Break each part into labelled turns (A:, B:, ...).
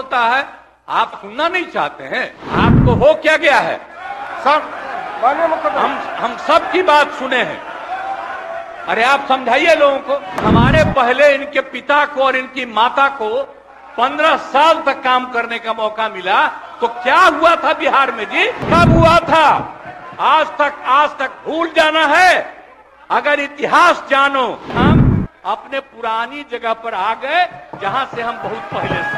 A: होता है, आप सुनना नहीं चाहते हैं। आपको हो क्या गया है? हम सब की बात सुने हैं। अरे आप समझाइए लोगों को। हमारे पहले इनके पिता को और इनकी माता को 15 साल तक काम करने का मौका मिला, तो क्या हुआ था बिहार में जी? कब हुआ था? आज तक भूल जाना है। अगर इतिहास जानो, हम अपने पुरानी जगह पर आ गए जहां से हम बहुत पहले से,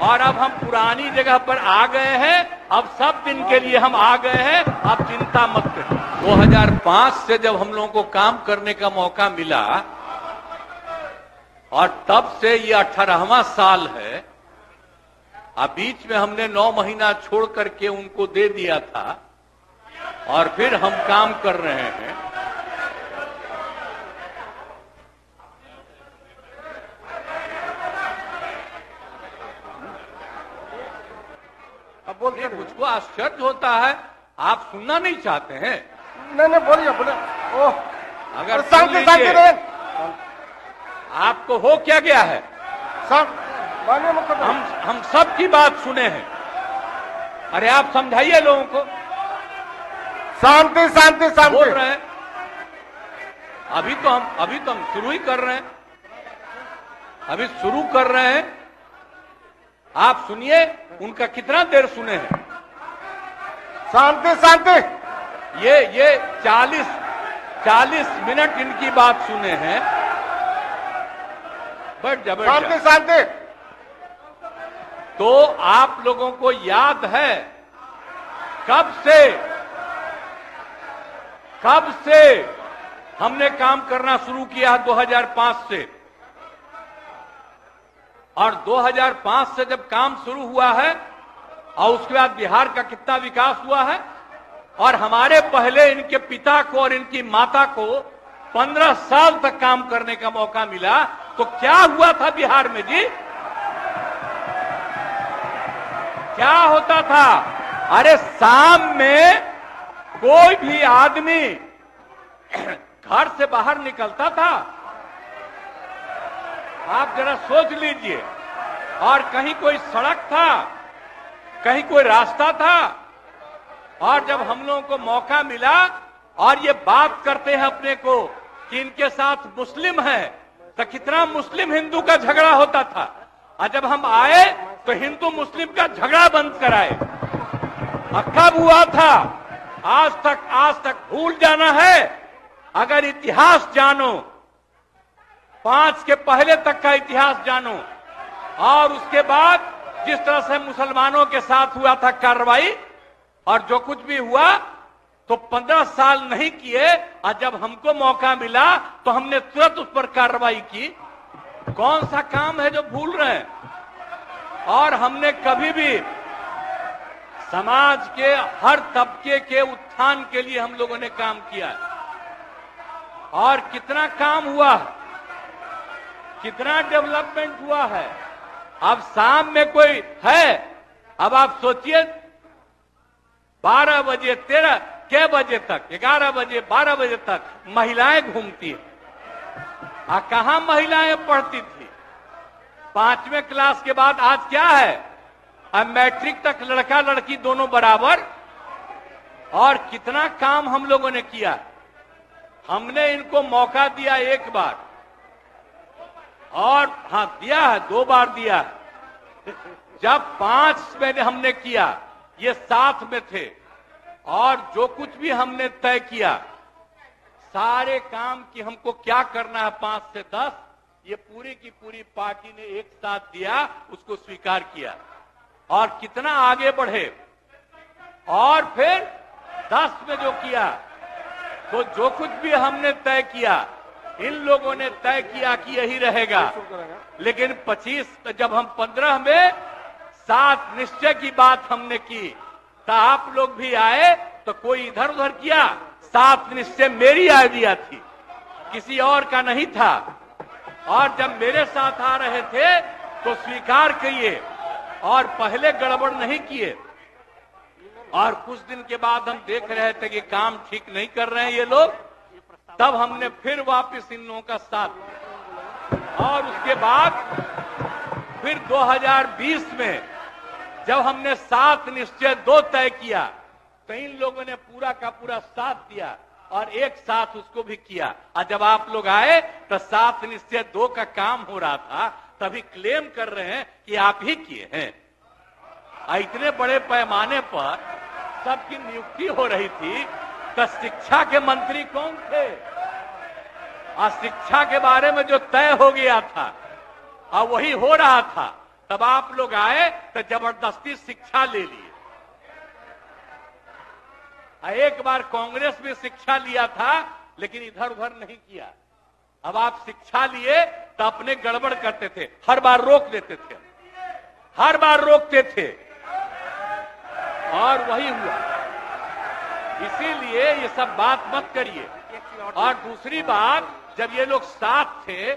A: और अब हम पुरानी जगह पर आ गए हैं। अब सब दिन के लिए हम आ गए हैं, अब चिंता मत करिए। 2005 से जब हम लोगों को काम करने का मौका मिला, और तब से ये 18वां साल है। अब बीच में हमने 9 महीना छोड़ करके उनको दे दिया था, और फिर हम काम कर रहे हैं। अब बोलिए, मुझको आश्चर्य होता है, आप सुनना नहीं चाहते हैं।
B: नहीं बोलिए बोले। ओह,
A: अगर
B: शांति शांति रहे।
A: आपको हो क्या गया है? हम सब की बात सुने हैं। अरे आप समझाइए लोगों को।
B: शांति शांति
A: बोल
B: शांति।
A: रहे हैं। अभी तो हम शुरू ही कर रहे हैं। अभी शुरू कर रहे हैं। आप सुनिए, उनका कितना देर सुने हैं।
B: शांति शांति।
A: ये 40 मिनट इनकी बात सुने हैं। बैठ जा, बैठ जा।
B: शांति शांति।
A: तो आप लोगों को याद है कब से हमने काम करना शुरू किया? 2005 से। और 2005 से जब काम शुरू हुआ है, और उसके बाद बिहार का कितना विकास हुआ है। और हमारे पहले इनके पिता को और इनकी माता को 15 साल तक काम करने का मौका मिला, तो क्या हुआ था बिहार में जी? क्या होता था? अरे शाम में कोई भी आदमी घर से बाहर निकलता था, आप जरा सोच लीजिए, और कहीं कोई सड़क था, कहीं कोई रास्ता था। और जब हम लोगों को मौका मिला, और ये बात करते हैं अपने को कि इनके साथ मुस्लिम है, तो कितना मुस्लिम हिंदू का झगड़ा होता था। और जब हम आए तो हिंदू मुस्लिम का झगड़ा बंद कराए। कब हुआ था? आज तक भूल जाना है। अगर इतिहास जानो, 5 के पहले तक का इतिहास जानो, और उसके बाद जिस तरह से मुसलमानों के साथ हुआ था कार्रवाई, और जो कुछ भी हुआ, तो 15 साल नहीं किए, और जब हमको मौका मिला तो हमने तुरंत उस पर कार्रवाई की। कौन सा काम है जो भूल रहे हैं? और हमने कभी भी समाज के हर तबके के उत्थान के लिए हम लोगों ने काम किया है। और कितना काम हुआ है, कितना डेवलपमेंट हुआ है। अब शाम में कोई है, अब आप सोचिए, 12 बजे 13 के बजे तक, 11 बजे 12 बजे तक महिलाएं घूमती है। कहां महिलाएं पढ़ती थी? 5वें क्लास के बाद आज क्या है? अब मैट्रिक तक लड़का लड़की दोनों बराबर। और कितना काम हम लोगों ने किया। हमने इनको मौका दिया एक बार, और हाँ दिया है, 2 बार दिया है। जब 5 में हमने किया, ये साथ में थे, और जो कुछ भी हमने तय किया, सारे काम की हमको क्या करना है 5 से 10, ये पूरी की पूरी पार्टी ने एक साथ दिया, उसको स्वीकार किया, और कितना आगे बढ़े। और फिर 10 में जो किया, तो जो कुछ भी हमने तय किया, इन लोगों ने तय किया कि यही रहेगा। लेकिन 25 जब हम 15 में 7 निश्चय की बात हमने की, तो आप लोग भी आए, तो कोई इधर उधर किया। 7 निश्चय मेरी आइडिया थी, किसी और का नहीं था। और जब मेरे साथ आ रहे थे तो स्वीकार किए, और पहले गड़बड़ नहीं किए। और कुछ दिन के बाद हम देख रहे थे कि काम ठीक नहीं कर रहे हैं ये लोग, तब हमने फिर वापस इन लोगों का साथ, और उसके बाद फिर 2020 में जब हमने 7 निश्चय 2 तय किया तो इन लोगों ने पूरा का पूरा साथ दिया और एक साथ उसको भी किया। और जब आप लोग आए तो 7 निश्चय 2 का काम हो रहा था, तभी क्लेम कर रहे हैं कि आप ही किए हैं। इतने बड़े पैमाने पर सबकी नियुक्ति हो रही थी तो शिक्षा के मंत्री कौन थे? और शिक्षा के बारे में जो तय हो गया था और वही हो रहा था, तब आप लोग आए तो जबरदस्ती शिक्षा ले लिए। एक बार कांग्रेस में शिक्षा लिया था लेकिन इधर उधर नहीं किया। अब आप शिक्षा लिए तो अपने गड़बड़ करते थे, हर बार रोक देते थे, हर बार रोकते थे और वही हुआ। इसीलिए ये सब बात मत करिए। और दूसरी बात, जब ये लोग साथ थे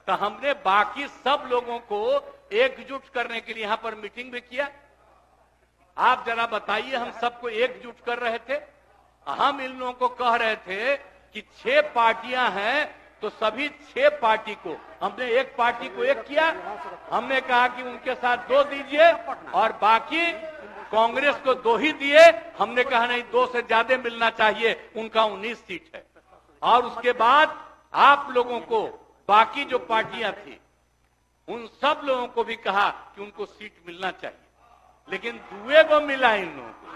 A: तो हमने बाकी सब लोगों को एकजुट करने के लिए यहां पर मीटिंग भी किया। आप जरा बताइए, हम सबको एकजुट कर रहे थे। हम इन लोगों को कह रहे थे कि 6 पार्टियां हैं तो सभी 6 पार्टी को, हमने एक पार्टी को एक किया। हमने कहा कि उनके साथ 2 दीजिए और बाकी कांग्रेस को 2 ही दिए। हमने कहा नहीं, 2 से ज्यादा मिलना चाहिए, उनका 19 सीट है। और उसके बाद आप लोगों को बाकी जो पार्टियां थी उन सब लोगों को भी कहा कि उनको सीट मिलना चाहिए, लेकिन दुए को मिला इन लोगों को।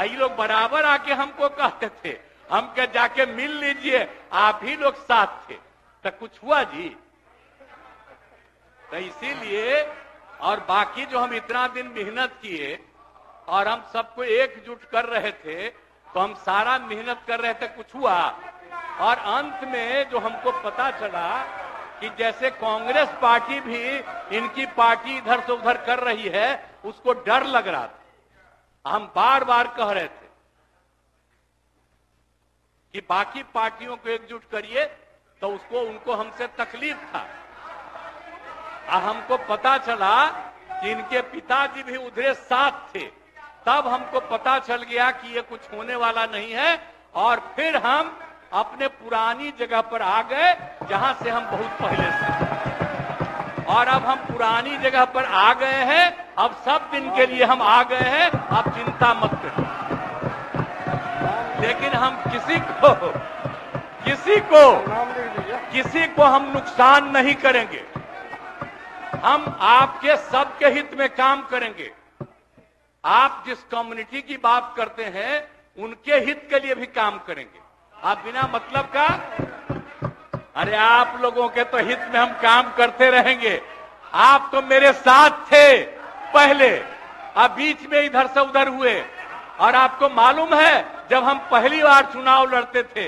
A: ये लोग बराबर आके हमको कहते थे, हम क्या जाके मिल लीजिए, आप ही लोग साथ थे, तो कुछ हुआ जी? तो इसीलिए, और बाकी जो हम इतना दिन मेहनत किए और हम सबको एकजुट कर रहे थे, तो हम सारा मेहनत कर रहे थे, कुछ हुआ? और अंत में जो हमको पता चला कि जैसे कांग्रेस पार्टी भी इनकी पार्टी इधर से उधर कर रही है, उसको डर लग रहा था। हम बार बार कह रहे थे कि बाकी पार्टियों को एकजुट करिए, तो उसको उनको हमसे तकलीफ था। हमको पता चला कि इनके पिताजी भी उधरे साथ थे, तब हमको पता चल गया कि ये कुछ होने वाला नहीं है। और फिर हम अपने पुरानी जगह पर आ गए जहां से हम बहुत पहले से। और अब हम पुरानी जगह पर आ गए हैं, अब सब दिन के लिए हम आ गए हैं, आप चिंता मत करिए। लेकिन हम किसी को हम नुकसान नहीं करेंगे। हम आपके सबके हित में काम करेंगे। आप जिस कम्युनिटी की बात करते हैं उनके हित के लिए भी काम करेंगे। आप बिना मतलब का, अरे आप लोगों के तो हित में हम काम करते रहेंगे। आप तो मेरे साथ थे पहले, अब बीच में इधर से उधर हुए। और आपको मालूम है, जब हम पहली बार चुनाव लड़ते थे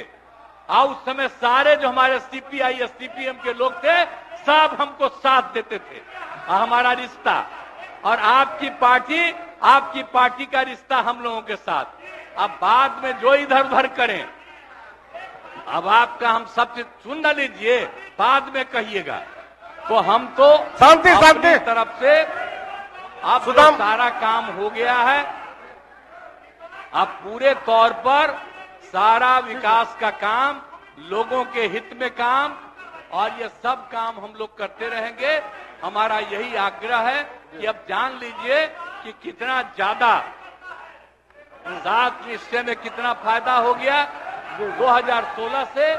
A: और उस समय सारे जो हमारे सीपीआई सीपीएम के लोग थे, सब हमको साथ देते थे। हमारा रिश्ता और आपकी पार्टी का रिश्ता हम लोगों के साथ। अब बाद में जो इधर उधर करें, अब आपका हम सब चीज सुन न लीजिए, बाद में कहिएगा। तो हम तो
B: शांति शांति
A: तरफ से अब सारा काम हो गया है। अब पूरे तौर पर सारा विकास का काम, लोगों के हित में काम, और ये सब काम हम लोग करते रहेंगे। हमारा यही आग्रह है कि अब जान लीजिए कि कितना ज्यादा 7 निश्चय में कितना फायदा हो गया 2016 से,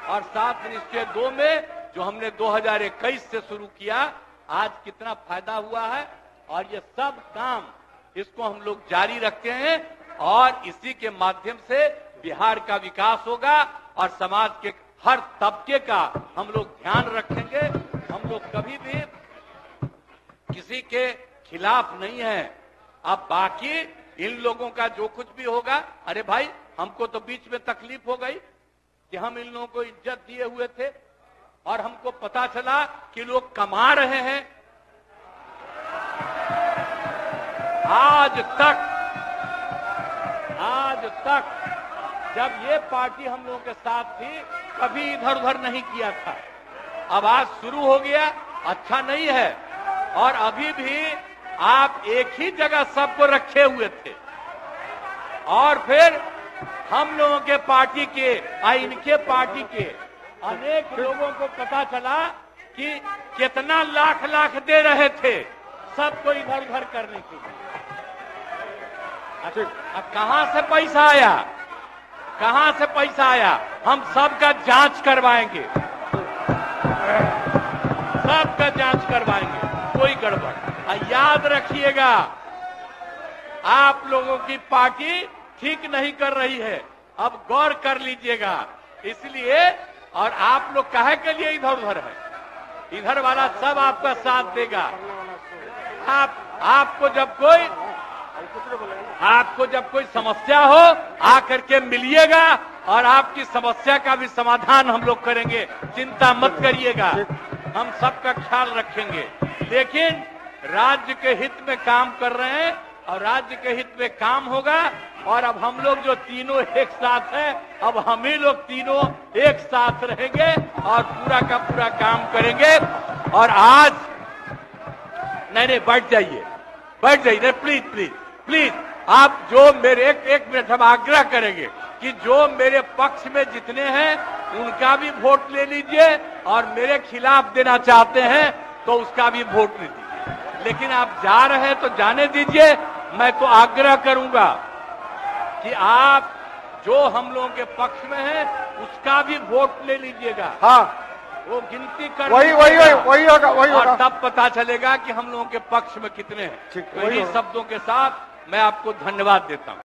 A: और 7 निश्चय 2 में जो हमने 2021 से शुरू किया, आज कितना फायदा हुआ है। और ये सब काम इसको हम लोग जारी रखते हैं और इसी के माध्यम से बिहार का विकास होगा और समाज के हर तबके का हम लोग ध्यान रखेंगे। हम लोग कभी भी किसी के खिलाफ नहीं है। अब बाकी इन लोगों का जो कुछ भी होगा, अरे भाई हमको तो बीच में तकलीफ हो गई कि हम इन लोगों को इज्जत दिए हुए थे और हमको पता चला कि लोग कमा रहे हैं। आज तक जब ये पार्टी हम लोगों के साथ थी, कभी इधर उधर नहीं किया था। अब आज शुरू हो गया, अच्छा नहीं है। और अभी भी आप एक ही जगह सबको रखे हुए थे, और फिर हम लोगों के पार्टी के इनके पार्टी के अनेक लोगों को पता चला कि कितना लाख लाख दे रहे थे सबको इधर उधर करने के लिए। अब कहां से पैसा आया, कहां से पैसा आया? हम सबका जांच करवाएंगे, सबका जांच करवाएंगे, कोई गड़बड़। याद रखिएगा, आप लोगों की पार्टी ठीक नहीं कर रही है, अब गौर कर लीजिएगा। इसलिए और आप लोग काहे के लिए इधर उधर है? इधर वाला सब आपका साथ देगा। आपको जब कोई समस्या हो आकर के मिलिएगा और आपकी समस्या का भी समाधान हम लोग करेंगे, चिंता मत करिएगा, हम सबका ख्याल रखेंगे। लेकिन राज्य के हित में काम कर रहे हैं और राज्य के हित में काम होगा। और अब हम लोग जो तीनों एक साथ हैं, अब हम ही लोग तीनों एक साथ रहेंगे और पूरा का पूरा काम करेंगे। और आज नहीं बैठ जाइए, बैठ जाइए, प्लीज प्लीज प्लीज। आप जो मेरे एक मिनट हम आग्रह करेंगे कि जो मेरे पक्ष में जितने हैं उनका भी वोट ले लीजिए और मेरे खिलाफ देना चाहते हैं तो उसका भी वोट ले दीजिए। लेकिन आप जा रहे हैं तो जाने दीजिए। मैं तो आग्रह करूंगा कि आप जो हम लोगों के पक्ष में हैं उसका भी वोट ले लीजिएगा।
B: हाँ,
A: वो गिनती कर
B: वही होगा।
A: और तब पता चलेगा कि हम लोगों के पक्ष में कितने हैं। तो इन्हीं शब्दों के साथ मैं आपको धन्यवाद देता हूं।